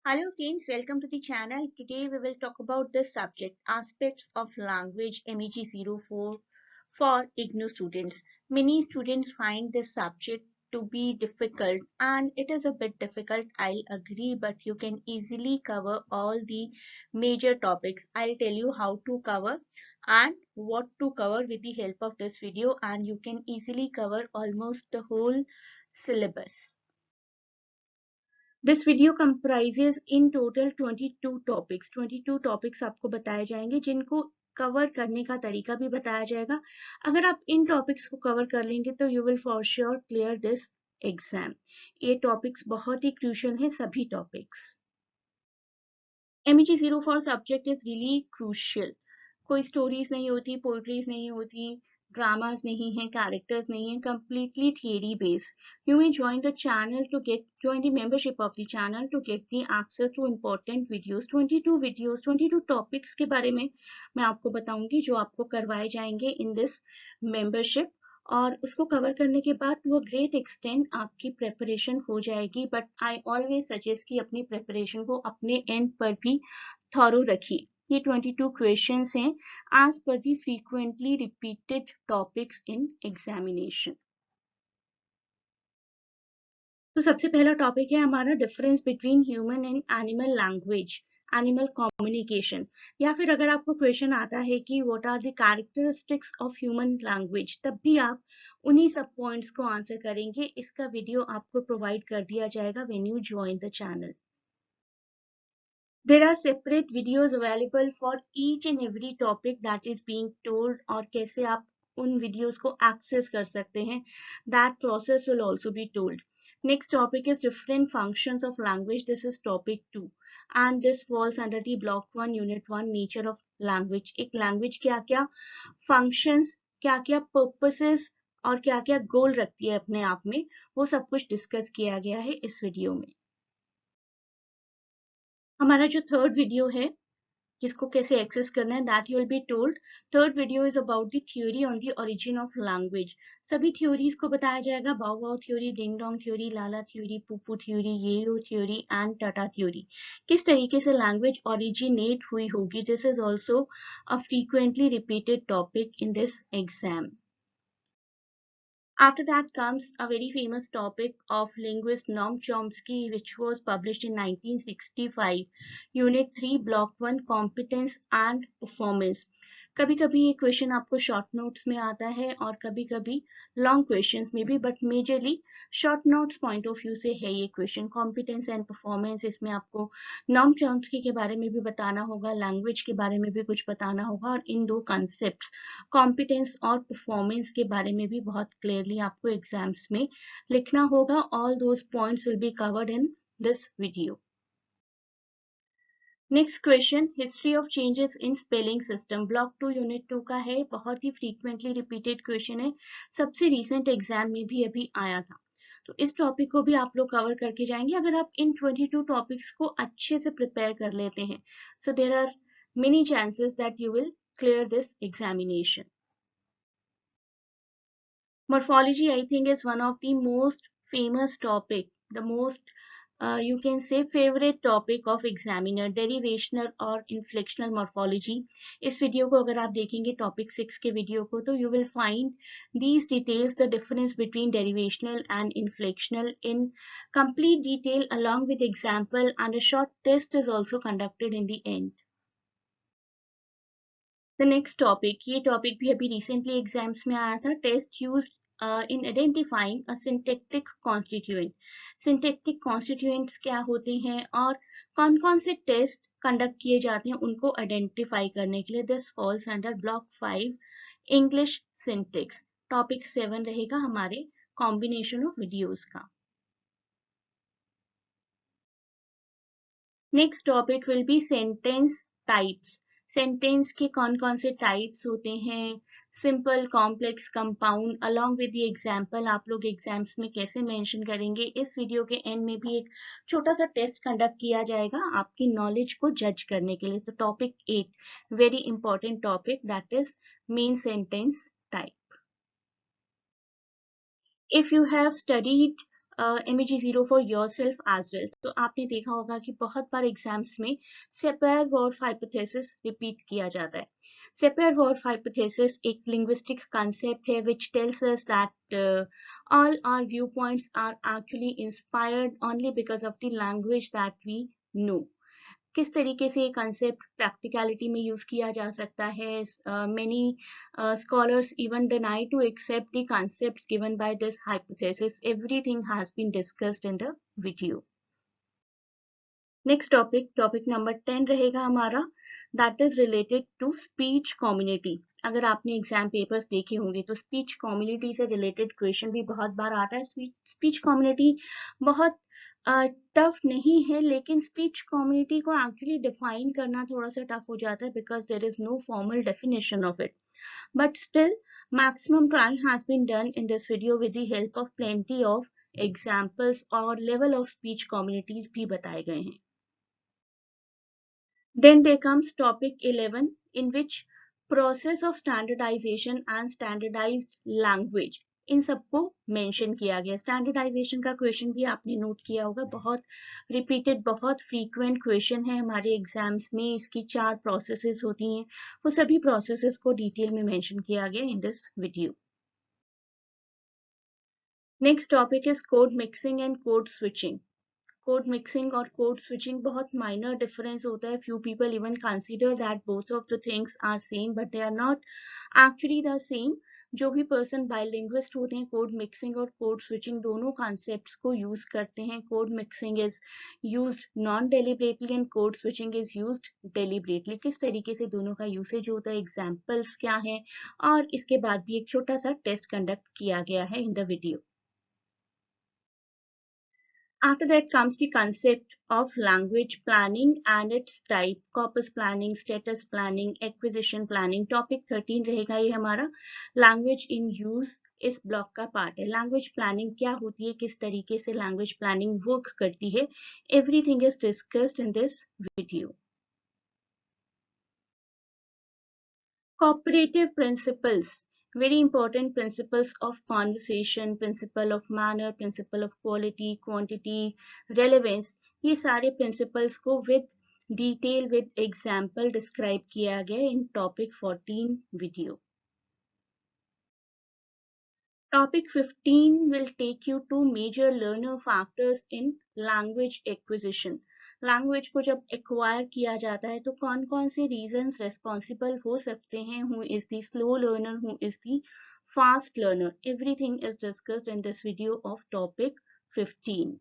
Hello friends, welcome to the channel. Today we will talk about the subject Aspects of Language MEG 04 for IGNOU students. Many students find this subject to be difficult and it is a bit difficult, I'll agree, but you can easily cover all the major topics. I'll tell you how to cover and what to cover with the help of this video, and you can easily cover almost the whole syllabus. This video comprises in total 22 topics. 22 topics आपको बताए जाएंगे जिनको cover करने का तरीका भी बताया जाएगा. अगर आप इन टॉपिक्स को कवर कर लेंगे तो you will for sure clear this exam. ये टॉपिक्स बहुत ही क्रूशियल हैं, सभी topics. MEG 04 subject is really crucial. कोई स्टोरीज नहीं होती, पोएट्रीज नहीं होती, dramas नहीं है, characters नहीं है, completely theory based. You may join the channel to join the membership of the channel to get the access to important videos. 22 videos, 22 topics के बारे में मैं आपको बताऊंगी जो आपको करवाए जाएंगे in this membership. और उसको कवर करने के बाद वो ग्रेट एक्सटेंड आपकी प्रेपरेशन हो जाएगी. बट आई ऑलवेज सजेस्ट कि अपनी प्रेपरेशन को अपने एंड पर भी थॉरो रखिए. ये 22 क्वेश्चंस हैं as per the frequently repeated topics in examination. तो सबसे पहला टॉपिक है हमारा difference between human and animal language, animal communication. या फिर अगर आपको क्वेश्चन आता है कि what are the characteristics of human language, तब भी आप उन्हीं सब पॉइंट्स को आंसर करेंगे. इसका वीडियो आपको प्रोवाइड कर दिया जाएगा when you join the channel. There are separate videos available for each and every topic that is being told, और कैसे आप उन videos को access कर सकते हैं. That process will also be told. Next topic is different functions of language. This is topic 2 and this falls under the block 1 unit 1 nature of language. एक language क्या क्या functions, क्या क्या purposes और क्या क्या goal रखती है अपने आप में, वो सब कुछ डिस्कस किया गया है इस वीडियो में. हमारा जो थर्ड वीडियो है जिसको कैसे एक्सेस करना है, that you will be told. Third video is about the theory on the origin of language. सभी थ्योरीज को बताया जाएगा. Bow wow theory, ding dong theory, la la theory, pooh pooh theory, yo he ho theory and ta ta theory. किस तरीके से language originate हुई होगी. This is also a frequently repeated topic in this exam. After that comes a very famous topic of linguist Noam Chomsky, which was published in 1965. Unit 3, Block 1, Competence and Performance. कभी कभी ये question आपको short notes में आता है और कभी कभी लॉन्ग क्वेश्चंस में भी, but majorly short notes point of view से है ये क्वेश्चन. कॉम्पिटेंस एंड परफॉर्मेंस, इसमें आपको नॉम चॉम्स्की के बारे में भी बताना होगा, लैंग्वेज के बारे में भी कुछ बताना होगा, और इन दो कॉन्सेप्ट्स कॉम्पिटेंस और परफॉर्मेंस के बारे में भी बहुत क्लियरली आपको एग्जाम्स में लिखना होगा. All those points will be covered in this video. Next question, history of changes in spelling system. Block 2 unit 2 का है. बहुत ही फ्रीक्वेंटली रिपीटेड क्वेश्चन है. सबसे रीसेंट एग्जाम में भी अभी आया था. तो इस टॉपिक को भी आप लोग कवर करके जाएंगे अगर आप इन 22 टॉपिक्स को अच्छे से प्रिपेयर कर लेते हैं. So there are many chances that you will clear this examination. Morphology, I think, is one of the most famous topic, the most you can say favorite topic of examiner. Derivational और inflectional morphology. इस video को अगर आप देखेंगे topic 6 के video को, तो you will find these details, the difference between derivational and inflectional in complete detail along with example, and a short test is also conducted in the end. The next topic, ये topic भी अभी recently exams में आया था. Test used in identifying a syntactic constituent. Syntactic constituents क्या होते हैं और कौन कौन से टेस्ट कंडक्ट किए जाते हैं उनको आइडेंटिफाई करने के लिए. This falls under block 5 English syntax. Topic 7 रहेगा हमारे कॉम्बिनेशन ऑफ वीडियोस का. Next topic will be sentence types. Sentence के कौन कौन से टाइप्स होते हैं, simple, complex, compound, along with the example आप लोग एग्जाम्स में कैसे मेंशन करेंगे. इस वीडियो के एंड में भी एक छोटा सा टेस्ट कंडक्ट किया जाएगा आपकी नॉलेज को जज करने के लिए. तो topic 8, very important topic, that is main sentence type. If you have studied MEG0 for yourself as well. तो आपने देखा होगा कि बहुत बार एग्जाम्स में सेपेयर-वॉर्फ हाइपोथेसिस रिपीट किया जाता है। सेपेयर-वॉर्फ हाइपोथेसिस एक लिंग्विस्टिक concept है which tells us that all our viewpoints are actually inspired only because of the language that we know. किस तरीके से ये कंसेप्ट प्रैक्टिकलिटी में यूज किया जा सकता है? Many scholars even deny to accept the concepts given by this hypothesis. Everything has been discussed in the video. Next topic number 10 रहेगा हमारा, that is related to speech community. अगर आपने exam papers देखे होंगे तो स्पीच कम्युनिटी से related question भी बहुत बार आता है। स्पीच कम्युनिटी बहुत टफ नहीं है, लेकिन स्पीच कम्युनिटी को एक्चुअली डिफाइन करना थोड़ा सा टफ हो जाता है because there is no formal definition of it, but still maximum try has been done in this video with the help of plenty of examples और level of speech communities भी बताए गए हैं। Then there comes topic 11, in which process of standardization and standardized language, इन सबको mention किया गया। Standardisation का question भी आपने नोट किया होगा, बहुत रिपीटेड, बहुत फ्रीक्वेंट क्वेश्चन है हमारे एग्जाम्स में। इसकी 4 प्रोसेसेस होती हैं, वो सभी प्रोसेसेस को डिटेल में मेंशन किया गया in this video. Next topic is code mixing and code switching. Code mixing और कोड स्विचिंग बहुत माइनर डिफरेंस होता है। Few people even consider that both of the things are same, but they are not actually the same. जो भी person bilingualist होते हैं code mixing और code switching दोनों कॉन्सेप्ट्स को यूज करते हैं। Code mixing is used non deliberately and code switching is used deliberately. किस तरीके से दोनों का यूसेज होता है, एग्जाम्पल्स क्या है, और इसके बाद भी एक छोटा सा टेस्ट कंडक्ट किया गया है in the video. After that comes the concept of language planning and its type, corpus planning, status planning, acquisition planning. Topic 13 रहेगा ये हमारा। language in use इस ब्लॉक का पार्ट है। लैंग्वेज प्लानिंग क्या होती है, किस तरीके से लैंग्वेज प्लानिंग वर्क करती है, everything is discussed in this video. Cooperative principles, very important principles of conversation, principle of manner, principle of quality, quantity, relevance, ये सारे principles को with detail with example describe किया गया in topic 14 video. Topic 15 will take you to major learner factors in language acquisition. Language को जब acquire किया जाता है तो कौन कौन से रीजंस रेस्पॉन्सिबल हो सकते हैं? Who is the slow learner, who is the fast learner, everything is discussed in this video of topic 15.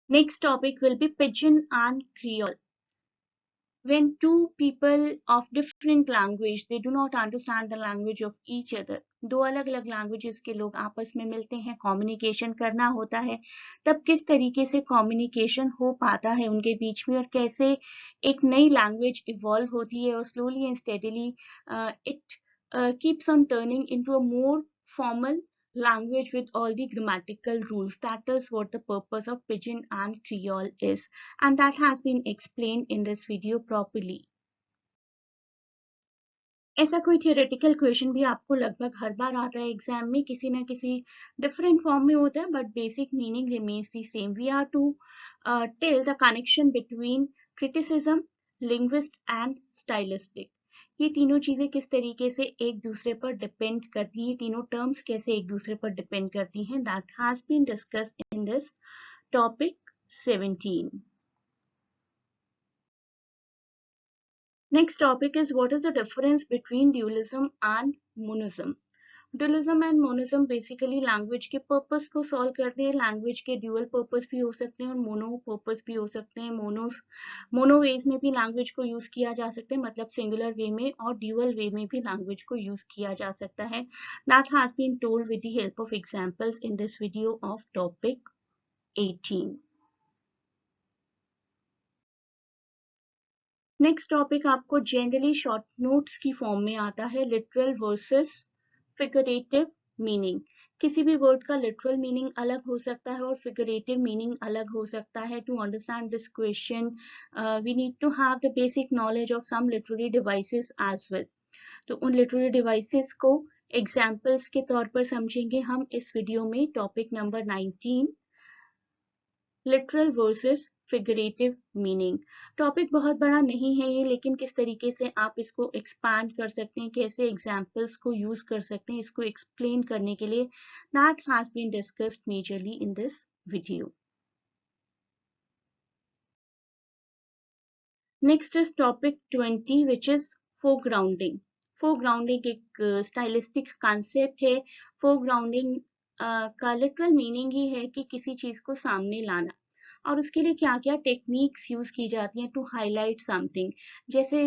Next topic will be Pidgin and Creole. When two people of different language, they do not understand the language of each other, दो अलग अलग languages के लोग आपस में मिलते हैं, communication करना होता है, तब किस तरीके से कम्युनिकेशन हो पाता है उनके बीच में, और कैसे एक नई लैंग्वेज इवॉल्व होती है और slowly and steadily it keeps on turning into a more formal language with all the grammatical rules. That is what the purpose of Pidgin and Creole is, and that has been explained in this video properly. ऐसा कोई theoretical question भी आपको लगभग हर बार आता है exam में, किसी ना किसी डिफरेंट फॉर्म में होता है, but basic meaning remains the same. We are to tell the connection between criticism, linguist and stylistic. ये तीनों चीजें किस तरीके से एक दूसरे पर डिपेंड करती हैं, तीनों टर्म्स कैसे एक दूसरे पर डिपेंड करती हैं, that has been discussed in this topic 17. Next topic is what is the difference between dualism and monism. Dualism and monism basically language के purpose को solve करते हैं. language के dual purpose भी हो सकते हैं और mono purpose भी हो सकते हैं. mono ways में भी language को use किया जा सकता है, मतलब singular way में, और dual way में भी language को use किया जा सकता है. That has been told with the help of examples in this video of topic 18. Next topic आपको जनरली शॉर्ट नोट्स की फॉर्म में आता है, लिटरल वर्सेस फिगरेटिव मीनिंग. किसी भी वर्ड का लिटरल मीनिंग अलग हो सकता है और फिगरेटिव मीनिंग अलग हो सकता है. To understand this question we need to have the basic knowledge of some literary devices as well. तो उन लिटरेरी डिवाइसेस को एग्जाम्पल्स के तौर पर समझेंगे हम इस वीडियो में topic number 19, literal versus figurative meaning. Topic बहुत बड़ा नहीं है ये, लेकिन किस तरीके से आप इसको एक्सपांड कर सकते हैं, कैसे एग्जाम्पल्स को यूज कर सकते हैं, इसको एक्सप्लेन करने के लिए, that has been discussed majorly in this video. Next is topic 20 which is foregrounding. Foregrounding एक स्टाइलिस्टिक कॉन्सेप्ट है। फोरग्राउंडिंग का लिटरल मीनिंग ही है कि किसी चीज को सामने लाना, और उसके लिए क्या क्या टेक्निक्स यूज की जाती हैं टू हाईलाइट समथिंग। जैसे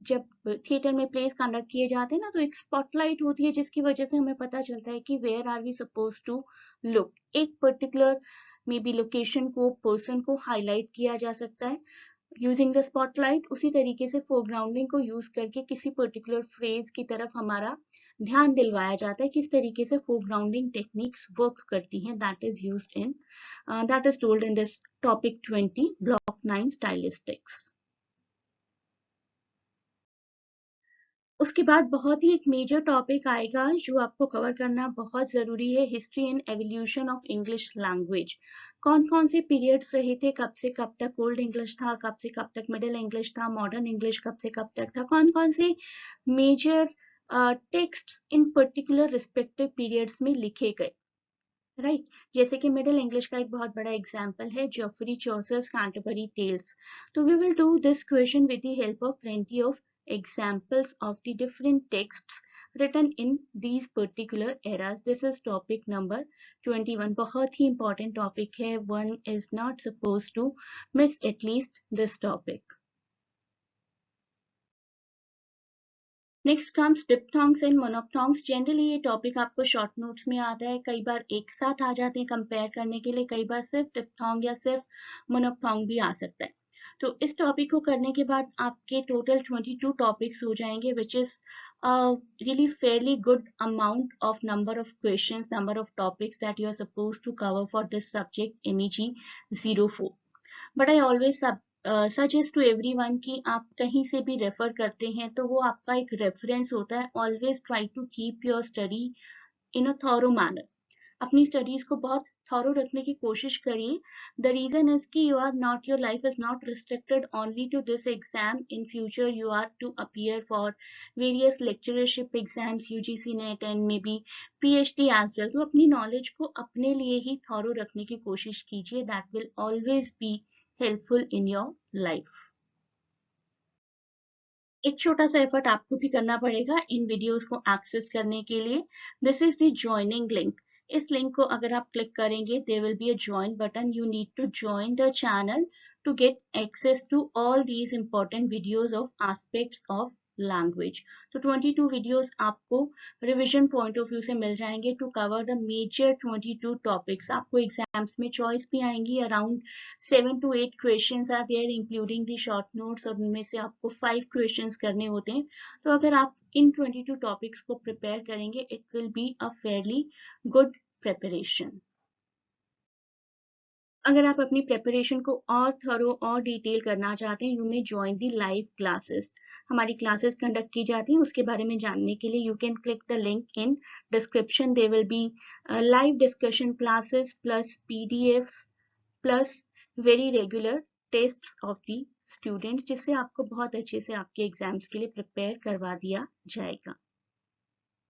जब थिएटर में प्लेस कंडक्ट किए जाते हैं ना, तो एक स्पॉटलाइट होती है जिसकी वजह से हमें पता चलता है कि where are we suppose to look. एक पर्टिकुलर मे बी लोकेशन को, पर्सन को हाईलाइट किया जा सकता है यूजिंग द स्पॉटलाइट। उसी तरीके से फोरग्राउंडिंग को यूज करके किसी पर्टिकुलर फ्रेज की तरफ हमारा ध्यान दिलवाया जाता है। किस तरीके से फोरग्राउंडिंग टेक्निक्स वर्क करती हैं, that is used in that is told in this topic 20, block 9, stylistics. उसके बाद बहुत ही एक मेजर टॉपिक आएगा जो आपको कवर करना बहुत जरूरी है, history and evolution of English language. कौन कौन से पीरियड्स रहे थे, कब से कब तक ओल्ड इंग्लिश था, कब से कब तक मिडिल इंग्लिश था, मॉडर्न इंग्लिश कब से कब तक था, कौन कौन से major texts in particular respective periods में लिखे गए, राइट। जैसे कि मिडिल इंग्लिश का एक बहुत बड़ा एग्जाम्पल है जॉफरी चॉसर्स कैंटरबरी टेल्स। तो we will do this question with the help of plenty of examples of the different texts written in these particular eras. This is topic number 21. बहुत ही important topic है, one is not supposed to miss at least this topic. Next comes diphthongs and monophthongs. Generally ये topic आपको short notes में आता है, कई बार एक साथ आ जाते हैं कंपेयर करने के लिए, कई बार सिर्फ डिप्थोंग या सिर्फ मोनोप्थोंग भी आ सकता है। तो इस टॉपिक को करने के बाद आपके टोटल 22 टॉपिक्स हो जाएंगे, which is really fairly good amount of number of questions, number of topics that you are supposed to cover for this subject MEG 04. But I always suggest to everyone कि आप कहीं से भी refer करते हैं तो वो आपका एक रेफरेंस होता है। Always try to keep your study in a thorough manner. अपनी स्टडीज को बहुत थॉरो रखने की कोशिश करिए। द रीजन इज कि your life is not restricted only to this exam. In future you are to appear for various lectureship exams, UGC NET and maybe PhD as well. तो अपनी knowledge को अपने लिए ही thorough रखने की कोशिश कीजिए, that will always be helpful in your life. एक छोटा सा एफर्ट आपको भी करना पड़ेगा इन वीडियोस को एक्सेस करने के लिए। This is the joining link. इस लिंक को अगर आप क्लिक करेंगे, there will be a join button. You need to join the channel to get access to all these important videos of aspects of language. तो 22 videos आपको revision point of view से मिल जाएंगे to cover the major 22 topics. आपको exams में choice भी आएंगी, around 7 to 8 questions are there including the short notes, और उनमें से आपको 5 क्वेश्चंस करने होते हैं। तो अगर आप इन 22 टॉपिक्स को प्रिपेयर करेंगे, it will be a fairly good preparation. अगर आप अपनी प्रेपरेशन को और थरो और डिटेल करना चाहते हैं, you may join the live classes. हमारी क्लासेस कंडक्ट की जाती हैं, उसके बारे में जानने के लिए you can click the link in description. They will be live discussion classes plus PDFs plus very regular tests of the students, जिससे आपको बहुत अच्छे से आपके एग्जाम्स के लिए प्रिपेयर करवा दिया जाएगा।